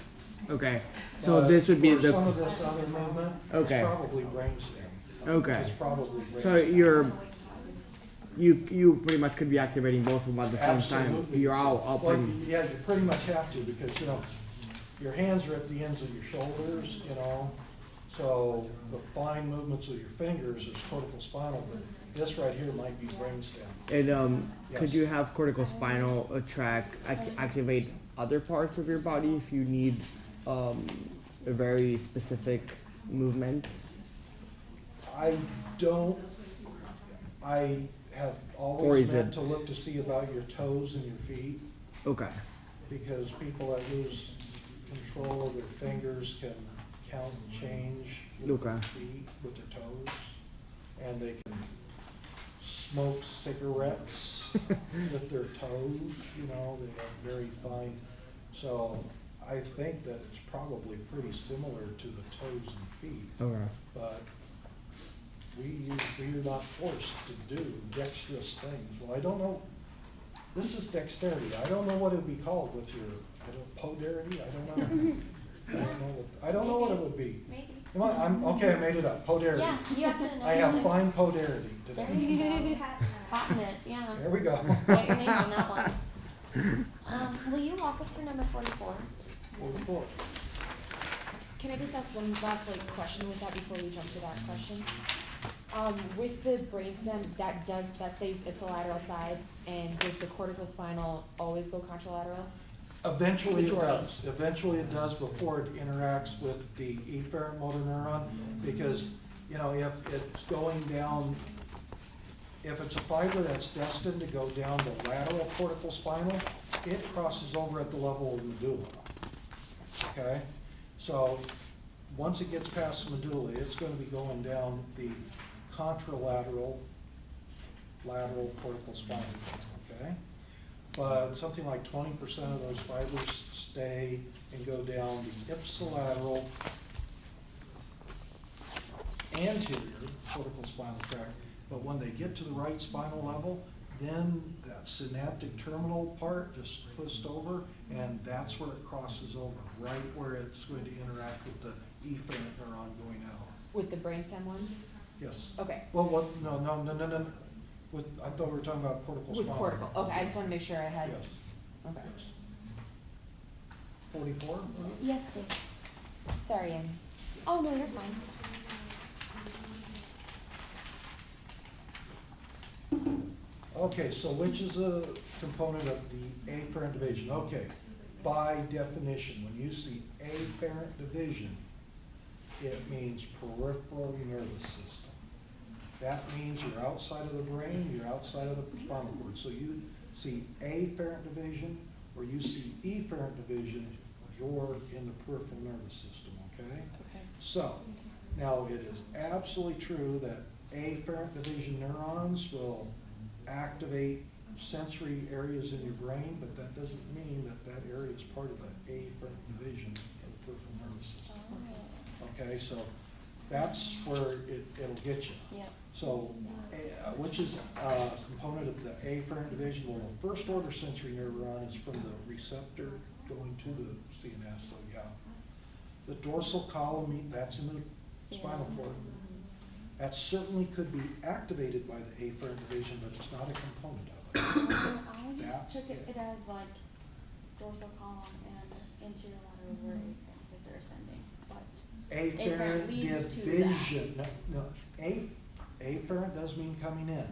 okay, so but this would be for the, some of this other movement, Okay. it's probably brainstem. Okay. It's probably brainstem. so you pretty much could be activating both of them at the same time. Absolutely. You're all Well, pretty, yeah, you pretty much have to, because, you know, your hands are at the ends of your shoulders, you know, so the fine movements of your fingers is cortical spinal, but this right here might be brainstem. and could Yes. you have cortical spinal activate other parts of your body if you need a very specific movement? I have Or always is meant it- to look to see about your toes and your feet, Okay, because people that lose control of their fingers can count and change with their Okay. feet, with their toes, and they can smoke cigarettes with their toes, you know, they have very fine, so I think that it's probably pretty similar to the toes and feet, okay. but we are not forced to do dexterous things. Well, I don't know, this is dexterity, I don't know what it'd be called with your, podarity, I don't know. I don't know what it would be. Maybe. Come on, okay, I made it up, podarity. Yeah, you have to know. I have fine podarity There today. you go. Patent it, yeah. There we go. Write your name on that one. Will you walk us through number 44? 44. Can I just ask one last like question with that before we jump to that question? With the brainstem, that says it's a lateral side, and does the cortical spinal always go contralateral? Eventually it Majority. does. Eventually it does before it interacts with the efferent motor neuron, because, you know, if it's going down, if it's a fiber that's destined to go down the lateral cortical spinal, it crosses over at the level of the medulla. Okay? So, once it gets past the medulla, it's gonna be going down the contralateral, lateral cortical spinal, okay? But something like 20% of those fibers stay and go down the ipsilateral anterior cortical spinal tract. But when they get to the right spinal level, then that synaptic terminal part just pushed over, and that's where it crosses over, right where it's going to interact with the efferent neuron going out. With the brainstem ones? Yes. Okay, Well, what, no, with, I thought we were talking about cortical with spinal. cortical, okay, I just wanna make sure I had, Yes, okay. yes. 44? Yes, please. Sorry, Amy. Oh, no, you're fine. Okay, so which is a component of the afferent division? Okay, by definition, when you see afferent division, it means peripheral nervous system. That means you're outside of the brain, you're outside of the spinal cord. So you see afferent division or you see efferent division, you're in the peripheral nervous system, okay? Okay. So, now it is absolutely true that afferent division neurons will activate sensory areas in your brain, but that doesn't mean that that area is part of the afferent division of the peripheral nervous system. Okay, so that's where it'll get you. Yep. So, which is a component of the afferent division? Well, the first order sensory neuron is from the receptor going to the CNS, so yeah. The dorsal column, that's in the spinal cord. That certainly could be activated by the afferent division, but it's not a component of it. I That's just took it. it as like dorsal column and anterior lateral brain because they're ascending, but. Afferent leads to division, no, afferent does mean coming in.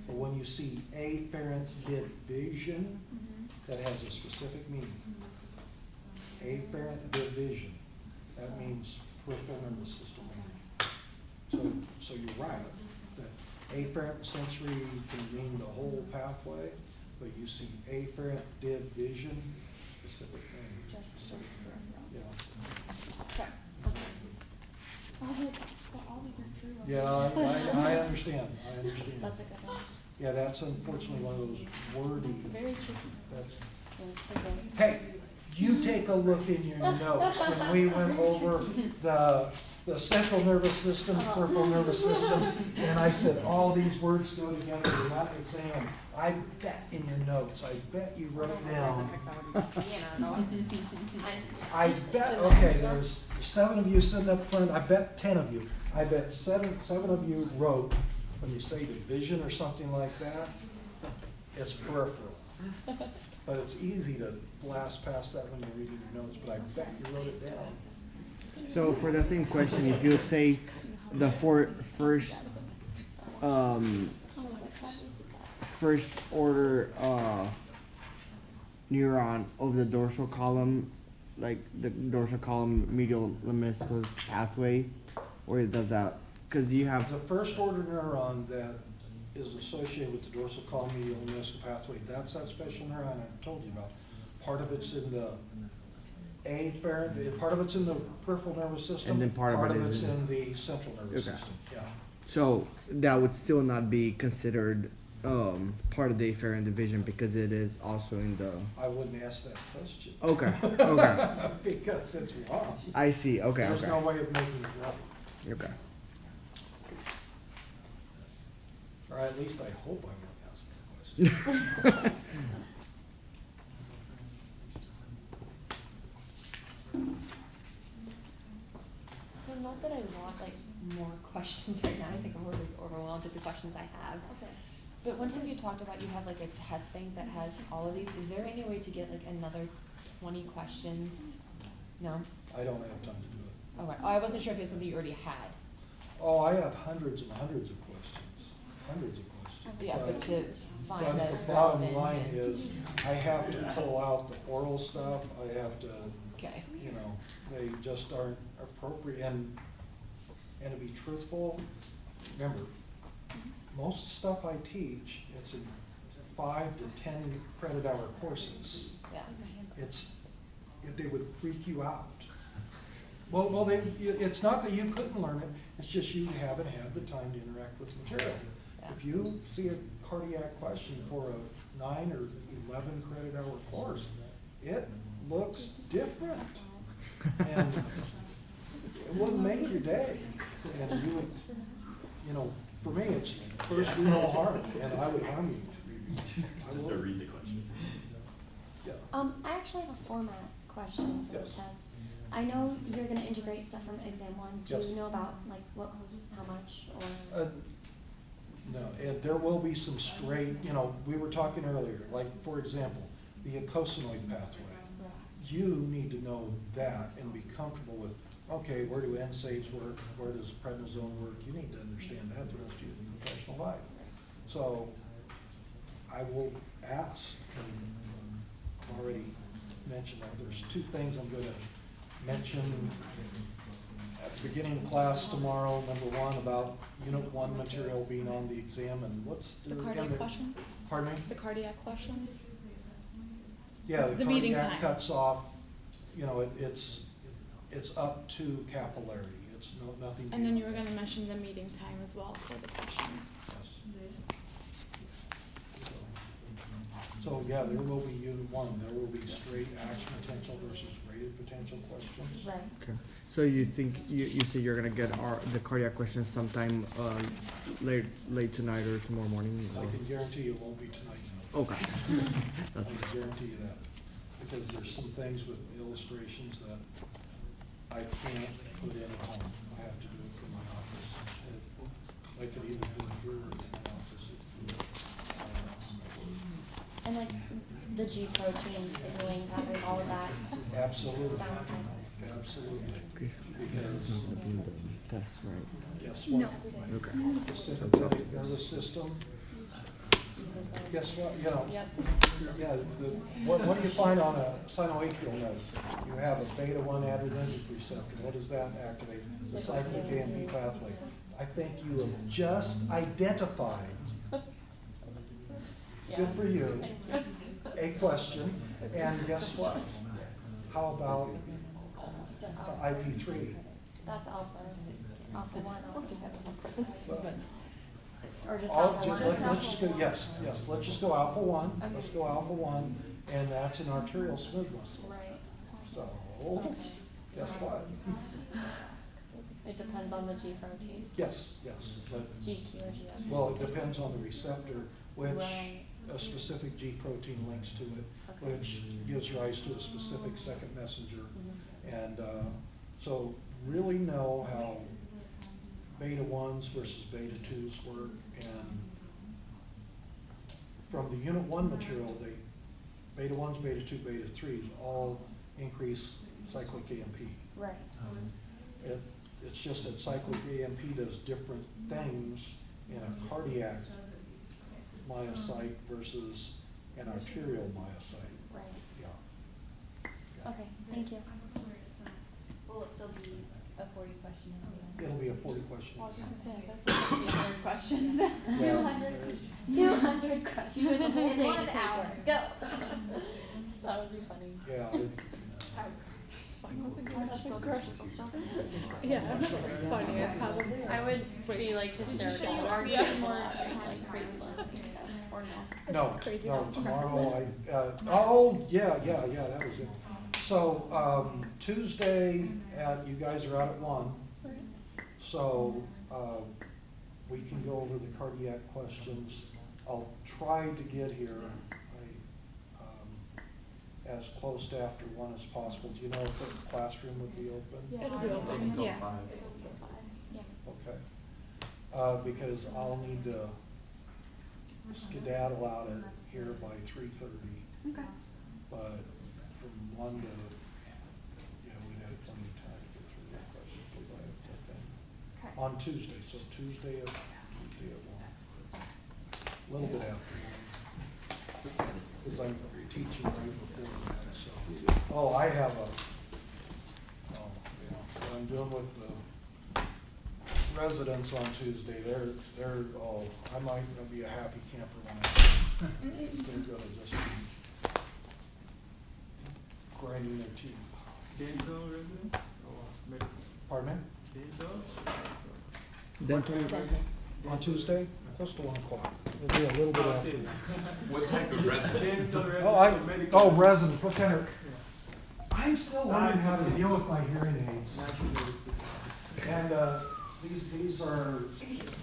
But when you see afferent division, that has a specific meaning. Afferent division, that means peripheral nervous system. So you're right, that afferent sensory can mean the whole pathway, but you see afferent division, specific name. Just specific name. Yeah. Okay. I was like, but all these are true. Yeah, I understand, I understand. That's a good one. Yeah, that's unfortunately one of those wordy, It's very tricky. that's, Yeah, okay. hey, you take a look in your notes when we went over the central nervous system, peripheral nervous system, and I said all these words go together, you're not exam. I bet in your notes, I bet you wrote down. I bet, okay, there's 7 of you sitting up front, I bet 10 of you. I bet seven of you wrote, when you say division or something like that, it's peripheral. But it's easy to blast past that when you're reading your notes, but I bet you wrote it down. So for the same question, if you would say the first order neuron of the dorsal column, like the dorsal column medial lemniscus pathway, or does that, because you have The first order neuron that is associated with the dorsal column medial lemniscus pathway, that's that special neuron I told you about. Part of it's in the afferent, part of it's in the peripheral nervous system. And then part of it it's is in the central nervous Okay. system, yeah. so that would still not be considered part of the afferent division because it is also in the. I wouldn't ask that question. Okay. Okay. Because it's wrong. I see. Okay. There's Okay. no way of making it right. Okay. Or at least I hope I won't ask that question. So not that I want like more questions right now, I think I'm really overwhelmed with the questions I have. Okay. But one time you talked about you have like a test bank that has all of these, is there any way to get like another 20 questions? No? I don't have time to do it. Okay, oh, I wasn't sure if it's something you already had. Oh, I have hundreds and hundreds of questions, hundreds of questions. Yeah, but to find But that the bottom relevant line and- is, I have to pull out the oral stuff, I have to, Okay. you know, they just aren't appropriate, and to be truthful, remember, most stuff I teach, it's in 5 to 10 credit hour courses. Yeah. They would freak you out. Well, it's not that you couldn't learn it, it's just you haven't had the time to interact with the material. Yeah. If you see a cardiac question for a 9 or 11 credit hour course, it looks different. And it wouldn't make your day. And you would, you know, for me, it's first do no harm, and I would harm you. Just to read the question. Yeah. I actually have a format question for the Yes. test. I know you're gonna integrate stuff from exam 1. Do Yes. you know about like how much or? No, and there will be some straight, you know, we were talking earlier, like, for example, the eicosanoid pathway. You need to know that and be comfortable with, okay, where do NSAIDs work, where does prednisone work? You need to understand that the rest of your professional life. So, I will ask, and I've already mentioned that, there's two things I'm gonna mention at the beginning of class tomorrow. Number one, about Unit 1 material being on the exam, and what's The cardiac questions, Pardon me? the cardiac questions. Yeah, the The meeting cardiac time. cuts off, you know, it's up to capillary, it's nothing. And then beyond you were that. gonna mention the meeting time as well for the questions. So, yeah, there will be Unit 1, there will be straight action potential versus graded potential questions. Right. Okay. So you think, you say you're gonna get the cardiac questions sometime, late tonight or tomorrow morning? I or- can guarantee it won't be tonight, no. Okay. I That's can guarantee you that, because there's some things with illustrations that I can't put in at home. I have to do it from my office. I could even do it here in my office. And like the G proteins, signaling pathways, all of that. Absolutely, Sounds good. absolutely. Okay, so this is not gonna be the test, right? Guess what? Okay. The sympathetic nervous system, Uses those. guess what, you know, Yep. yeah, what do you find on a sinoatrial node? You have a beta-1 adrenergic receptor. What does that activate? The cyclic AMP pathway. I think you have just identified, good for you, a question, and guess what? How about IP3? That's alpha 1, alpha 2. Well, Or just All- alpha 1. let's just go, yes, let's just go alpha 1, let's go alpha 1, and that's an arterial smooth muscle. Right. So, guess what? It depends on the G proteins. Yes, but, GQ or GS. well, it depends on the receptor, which Right. a specific G protein links to it, Okay. which gives rise to a specific second messenger. Mhm. And so really know how beta 1s versus beta 2s work. And from the Unit 1 material, beta 1s, beta 2, beta 3s all increase cyclic AMP. Right. It's just that cyclic AMP does different things in a cardiac myocyte versus an arterial myocyte. Right. Yeah. Okay, thank you. Will it still be a 40 question? It'll be a 40 question. Well, I was just gonna say, I thought 200 questions. 200 questions. You had the whole day to 1 take hour. this. Go. That would be funny. Yeah, Yeah, I don't know, it's funny, I probably. I would be like hysterical. Yeah. Like crazy. Or no. no, Crazy no, house. tomorrow oh, yeah, that was it. So, Tuesday you guys are out at 1, so, we can go over the cardiac questions. I'll try to get here, as close to after 1 as possible. Do you know if the classroom would be open? Yeah, it'll be open, Until yeah. 5. Okay. Because I'll need to skedaddle out of here by 3:30. Okay. But from 1 to, we'd have plenty of time to get through that question. Okay. On Tuesday, so Tuesday at 1. A little bit after 1. Because I'm teaching right before that, so. I have what I'm doing with the residents on Tuesday, I might be a happy camper when they're gonna just be grinding their teeth. Dental residents? Pardon me? Dental. On Tuesday, close to 1 o'clock. It'll be a little bit after. What type of resident? Residents, what kind of? I'm still learning how to deal with my hearing aids. And these are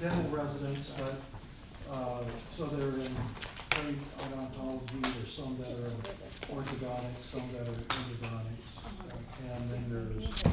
dental residents, but so they're in odontology. There's some that are orthodontics, some that are endodontics, and then there's